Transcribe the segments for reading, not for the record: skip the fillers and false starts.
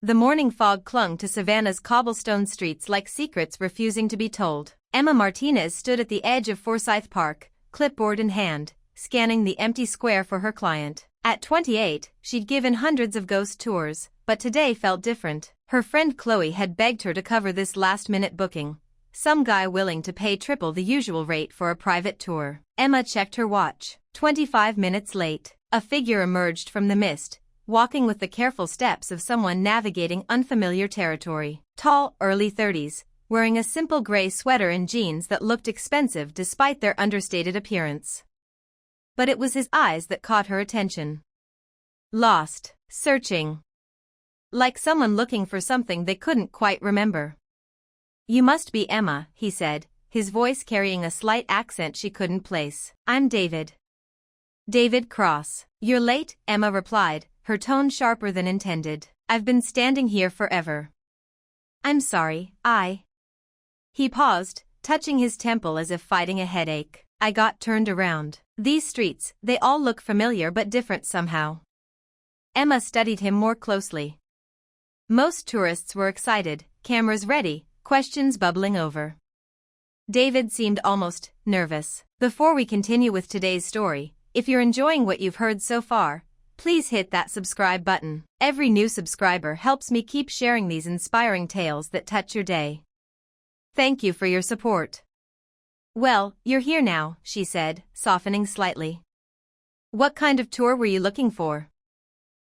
The morning fog clung to Savannah's cobblestone streets like secrets refusing to be told. Emma Martinez stood at the edge of Forsyth Park, clipboard in hand, scanning the empty square for her client. At 28, she'd given hundreds of ghost tours, but today felt different. Her friend Chloe had begged her to cover this last-minute booking, some guy willing to pay triple the usual rate for a private tour. Emma checked her watch. 25 minutes late. A figure emerged from the mist, walking with the careful steps of someone navigating unfamiliar territory. Tall, early 30s, wearing a simple gray sweater and jeans that looked expensive despite their understated appearance. But it was his eyes that caught her attention. Lost, searching. Like someone looking for something they couldn't quite remember. "You must be Emma," he said, his voice carrying a slight accent she couldn't place. "I'm David. David Cross." "You're late," Emma replied, her tone sharper than intended. "I've been standing here forever." "I'm sorry, He paused, touching his temple as if fighting a headache. "I got turned around. These streets, they all look familiar but different somehow." Emma studied him more closely. Most tourists were excited, cameras ready, questions bubbling over. David seemed almost nervous. "Before we continue with today's story, if you're enjoying what you've heard so far, please hit that subscribe button. Every new subscriber helps me keep sharing these inspiring tales that touch your day. Thank you for your support." "Well, you're here now," she said, softening slightly. "What kind of tour were you looking for?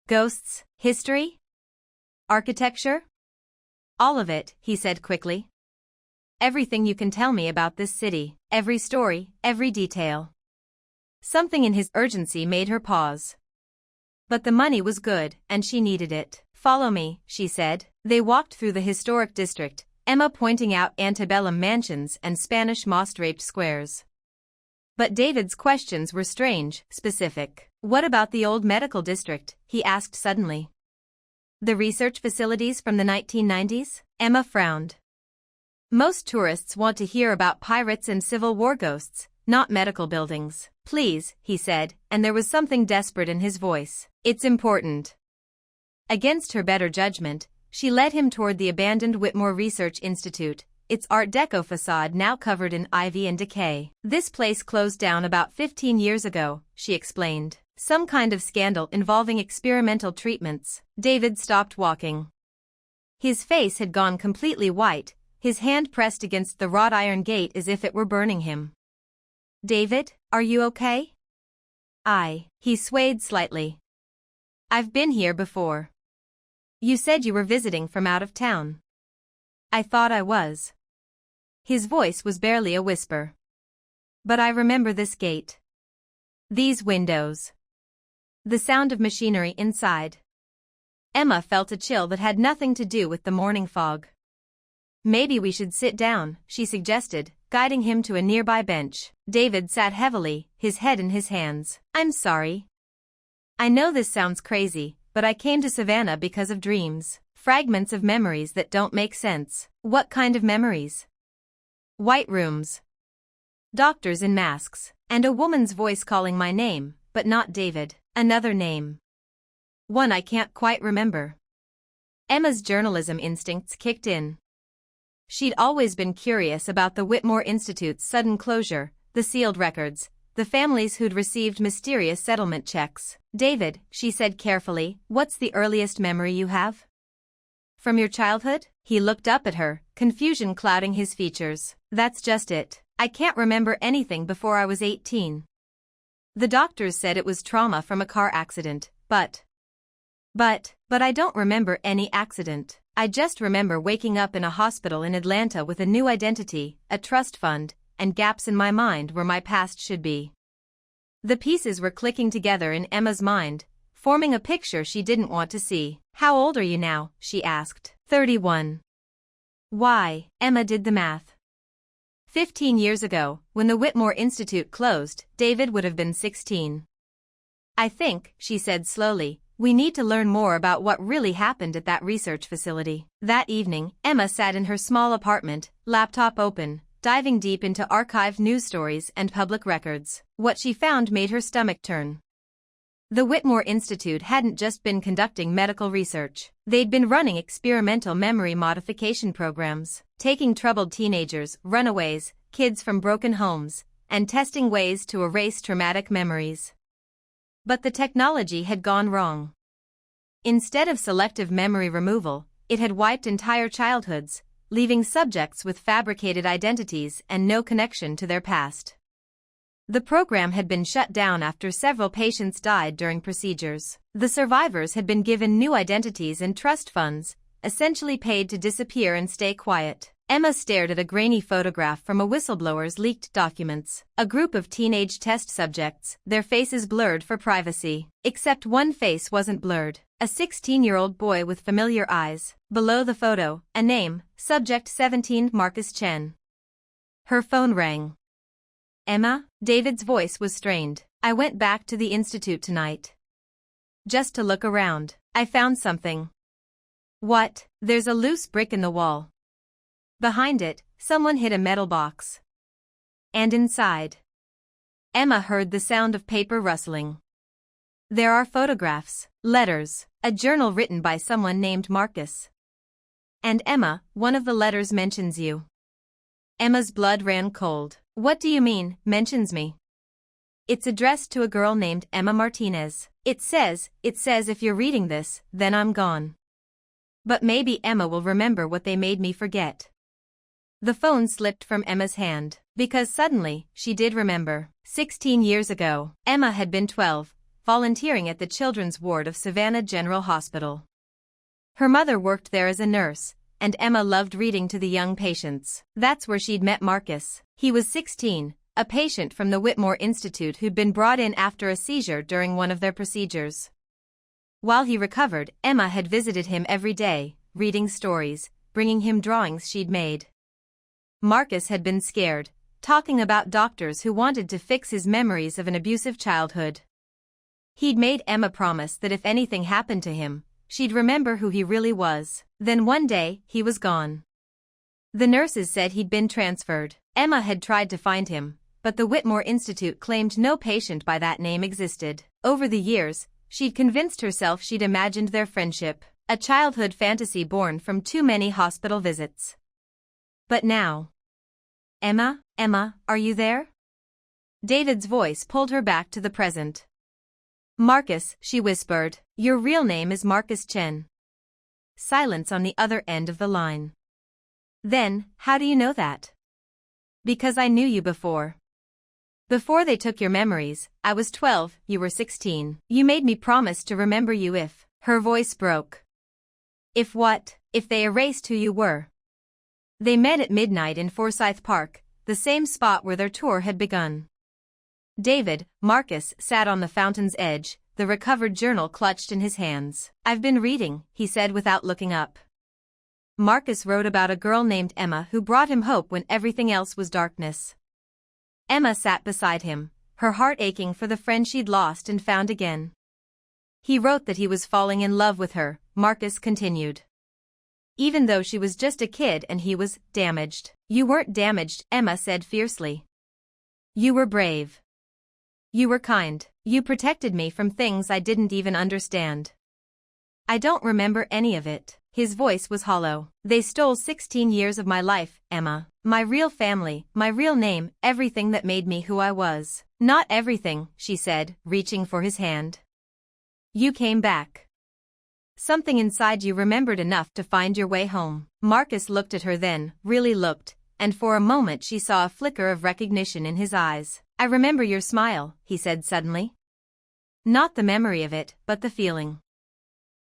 Ghosts, history? Architecture?" "All of it," he said quickly. "Everything you can tell me about this city, every story, every detail." Something in his urgency made her pause. But the money was good, and she needed it. "Follow me," she said. They walked through the historic district, Emma pointing out antebellum mansions and Spanish moss-draped squares. But David's questions were strange, specific. "What about the old medical district?" he asked suddenly. "The research facilities from the 1990s? Emma frowned. "Most tourists want to hear about pirates and Civil War ghosts, not medical buildings." "Please," he said, and there was something desperate in his voice. "It's important." Against her better judgment, she led him toward the abandoned Whitmore Research Institute, its Art Deco facade now covered in ivy and decay. "This place closed down about 15 years ago," she explained. "Some kind of scandal involving experimental treatments." David stopped walking. His face had gone completely white, his hand pressed against the wrought iron gate as if it were burning him. "David, are you okay?" He swayed slightly. "I've been here before. You said you were visiting from out of town." "I thought I was." His voice was barely a whisper. "But I remember this gate. These windows. The sound of machinery inside." Emma felt a chill that had nothing to do with the morning fog. "Maybe we should sit down," she suggested, guiding him to a nearby bench. David sat heavily, his head in his hands. "I'm sorry. I know this sounds crazy, but I came to Savannah because of dreams. Fragments of memories that don't make sense." "What kind of memories?" "White rooms. Doctors in masks. And a woman's voice calling my name, but not David. Another name. One I can't quite remember." Emma's journalism instincts kicked in. She'd always been curious about the Whitmore Institute's sudden closure, the sealed records, the families who'd received mysterious settlement checks. "David," she said carefully, "what's the earliest memory you have? From your childhood?" He looked up at her, confusion clouding his features. "That's just it. I can't remember anything before I was 18. The doctors said it was trauma from a car accident, but I don't remember any accident. I just remember waking up in a hospital in Atlanta with a new identity, a trust fund, and gaps in my mind where my past should be." The pieces were clicking together in Emma's mind, forming a picture she didn't want to see. "How old are you now?" she asked. 31. "Why?" Emma did the math. 15 years ago, when the Whitmore Institute closed, David would have been 16. "I think," she said slowly, "we need to learn more about what really happened at that research facility." That evening, Emma sat in her small apartment, laptop open, diving deep into archived news stories and public records. What she found made her stomach turn. The Whitmore Institute hadn't just been conducting medical research. They'd been running experimental memory modification programs, taking troubled teenagers, runaways, kids from broken homes, and testing ways to erase traumatic memories. But the technology had gone wrong. Instead of selective memory removal, it had wiped entire childhoods, leaving subjects with fabricated identities and no connection to their past. The program had been shut down after several patients died during procedures. The survivors had been given new identities and trust funds, essentially paid to disappear and stay quiet. Emma stared at a grainy photograph from a whistleblower's leaked documents. A group of teenage test subjects, their faces blurred for privacy. Except one face wasn't blurred. A 16-year-old boy with familiar eyes. Below the photo, a name, Subject 17, Marcus Chen. Her phone rang. Emma? David's voice was strained. I went back to the institute tonight. Just to look around. I found something. What? There's a loose brick in the wall. Behind it, someone hid a metal box. And inside. Emma heard the sound of paper rustling. There are photographs, letters, a journal written by someone named Marcus. And Emma, one of the letters mentions you. Emma's blood ran cold. What do you mean, mentions me? It's addressed to a girl named Emma Martinez. It says if you're reading this, then I'm gone. But maybe Emma will remember what they made me forget. The phone slipped from Emma's hand, because suddenly, she did remember. 16 years ago, Emma had been 12, volunteering at the children's ward of Savannah General Hospital. Her mother worked there as a nurse, and Emma loved reading to the young patients. That's where she'd met Marcus. He was 16, a patient from the Whitmore Institute who'd been brought in after a seizure during one of their procedures. While he recovered, Emma had visited him every day, reading stories, bringing him drawings she'd made. Marcus had been scared, talking about doctors who wanted to fix his memories of an abusive childhood. He'd made Emma promise that if anything happened to him, she'd remember who he really was. Then one day, he was gone. The nurses said he'd been transferred. Emma had tried to find him, but the Whitmore Institute claimed no patient by that name existed. Over the years, she'd convinced herself she'd imagined their friendship, a childhood fantasy born from too many hospital visits. But now... Emma, are you there? David's voice pulled her back to the present. Marcus, she whispered, your real name is Marcus Chen. Silence on the other end of the line. Then, how do you know that? Because I knew you before. Before they took your memories, I was 12, you were 16. You made me promise to remember you if... Her voice broke. If what? If they erased who you were? They met at midnight in Forsyth Park, the same spot where their tour had begun. David, Marcus, sat on the fountain's edge, the recovered journal clutched in his hands. I've been reading, he said without looking up. Marcus wrote about a girl named Emma who brought him hope when everything else was darkness. Emma sat beside him, her heart aching for the friend she'd lost and found again. He wrote that he was falling in love with her, Marcus continued. Even though she was just a kid and he was damaged. You weren't damaged, Emma said fiercely. You were brave. You were kind. You protected me from things I didn't even understand. I don't remember any of it. His voice was hollow. They stole 16 years of my life, Emma. My real family, my real name, everything that made me who I was. Not everything, she said, reaching for his hand. You came back. Something inside you remembered enough to find your way home. Marcus looked at her then, really looked, and for a moment she saw a flicker of recognition in his eyes. I remember your smile, he said suddenly. Not the memory of it, but the feeling.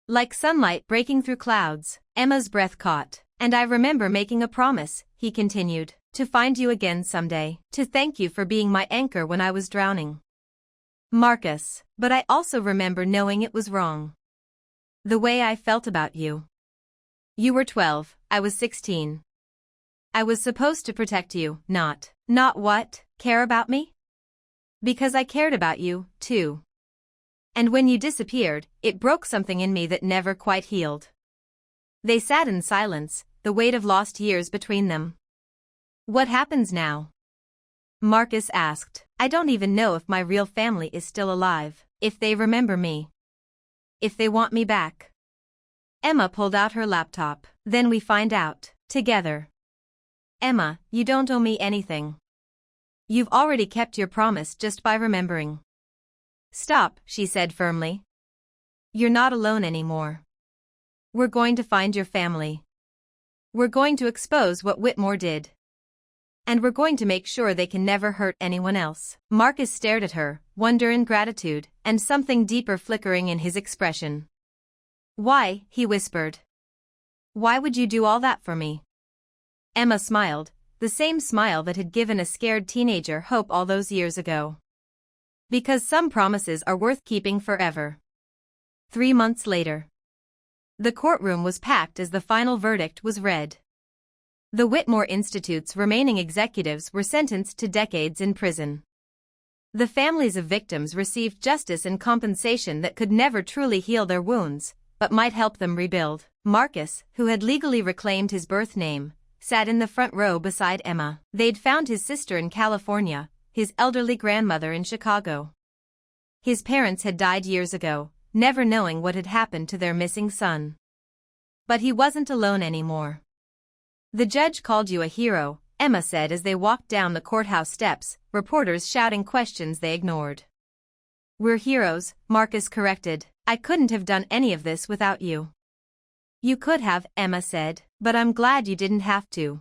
Like sunlight breaking through clouds, Emma's breath caught. And I remember making a promise, he continued, to find you again someday, to thank you for being my anchor when I was drowning. Marcus, but I also remember knowing it was wrong. The way I felt about you. You were 12, I was 16. I was supposed to protect you, not what, care about me? Because I cared about you, too. And when you disappeared, it broke something in me that never quite healed. They sat in silence, the weight of lost years between them. What happens now? Marcus asked. I don't even know if my real family is still alive. If they remember me. If they want me back. Emma pulled out her laptop. Then we find out. Together. Emma, you don't owe me anything. You've already kept your promise just by remembering. Stop, she said firmly. You're not alone anymore. We're going to find your family. We're going to expose what Whitmore did. And we're going to make sure they can never hurt anyone else. Marcus stared at her, wonder and gratitude, and something deeper flickering in his expression. Why, he whispered. Why would you do all that for me? Emma smiled, the same smile that had given a scared teenager hope all those years ago. Because some promises are worth keeping forever. 3 months later. The courtroom was packed as the final verdict was read. The Whitmore Institute's remaining executives were sentenced to decades in prison. The families of victims received justice and compensation that could never truly heal their wounds, but might help them rebuild. Marcus, who had legally reclaimed his birth name, sat in the front row beside Emma. They'd found his sister in California, his elderly grandmother in Chicago. His parents had died years ago, never knowing what had happened to their missing son. But he wasn't alone anymore. The judge called you a hero, Emma said as they walked down the courthouse steps, reporters shouting questions they ignored. We're heroes, Marcus corrected. I couldn't have done any of this without you. You could have, Emma said, but I'm glad you didn't have to.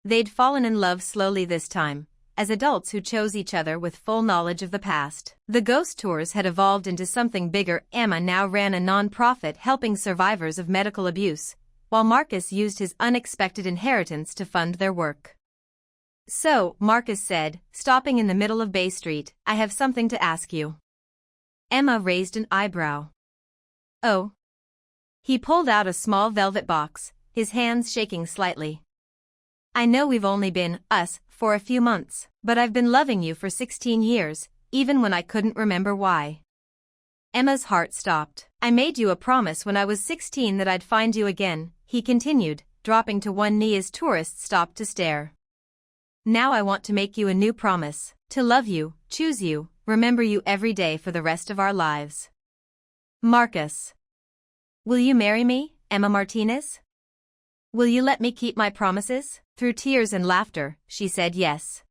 They'd fallen in love slowly this time, as adults who chose each other with full knowledge of the past. The ghost tours had evolved into something bigger. Emma now ran a non-profit helping survivors of medical abuse, while Marcus used his unexpected inheritance to fund their work. So, Marcus said, stopping in the middle of Bay Street, I have something to ask you. Emma raised an eyebrow. Oh. He pulled out a small velvet box, his hands shaking slightly. I know we've only been, us, for a few months, but I've been loving you for 16 years, even when I couldn't remember why. Emma's heart stopped. I made you a promise when I was 16 that I'd find you again, he continued, dropping to one knee as tourists stopped to stare. Now I want to make you a new promise, to love you, choose you, remember you every day for the rest of our lives. Marcus. Will you marry me, Emma Martinez? Will you let me keep my promises? Through tears and laughter, she said yes.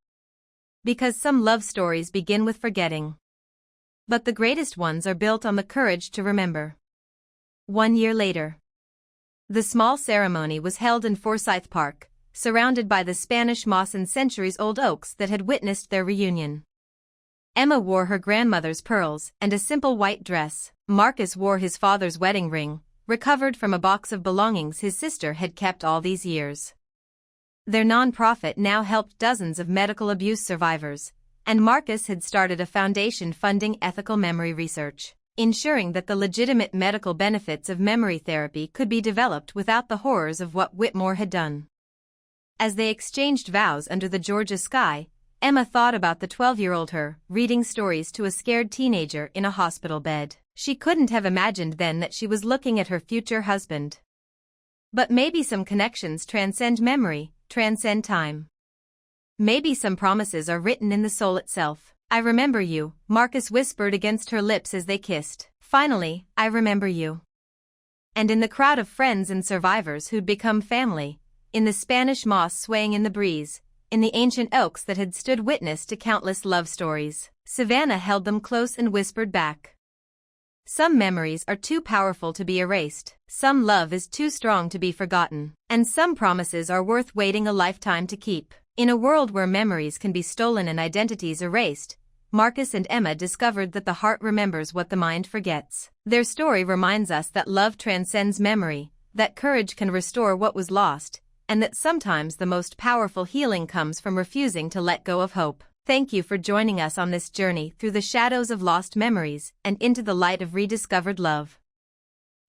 Because some love stories begin with forgetting. But the greatest ones are built on the courage to remember. 1 year later. The small ceremony was held in Forsyth Park, surrounded by the Spanish moss and centuries-old oaks that had witnessed their reunion. Emma wore her grandmother's pearls and a simple white dress. Marcus wore his father's wedding ring, recovered from a box of belongings his sister had kept all these years. Their non-profit now helped dozens of medical abuse survivors, and Marcus had started a foundation funding ethical memory research, ensuring that the legitimate medical benefits of memory therapy could be developed without the horrors of what Whitmore had done. As they exchanged vows under the Georgia sky, Emma thought about the 12-year-old her, reading stories to a scared teenager in a hospital bed. She couldn't have imagined then that she was looking at her future husband. But maybe some connections transcend memory, transcend time. Maybe some promises are written in the soul itself. I remember you, Marcus whispered against her lips as they kissed. Finally, I remember you. And in the crowd of friends and survivors who'd become family, in the Spanish moss swaying in the breeze, in the ancient oaks that had stood witness to countless love stories, Savannah held them close and whispered back. Some memories are too powerful to be erased, some love is too strong to be forgotten, and some promises are worth waiting a lifetime to keep. In a world where memories can be stolen and identities erased, Marcus and Emma discovered that the heart remembers what the mind forgets. Their story reminds us that love transcends memory, that courage can restore what was lost, and that sometimes the most powerful healing comes from refusing to let go of hope. Thank you for joining us on this journey through the shadows of lost memories and into the light of rediscovered love.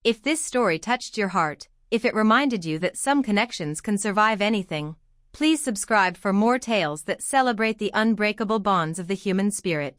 If this story touched your heart, if it reminded you that some connections can survive anything, please subscribe for more tales that celebrate the unbreakable bonds of the human spirit.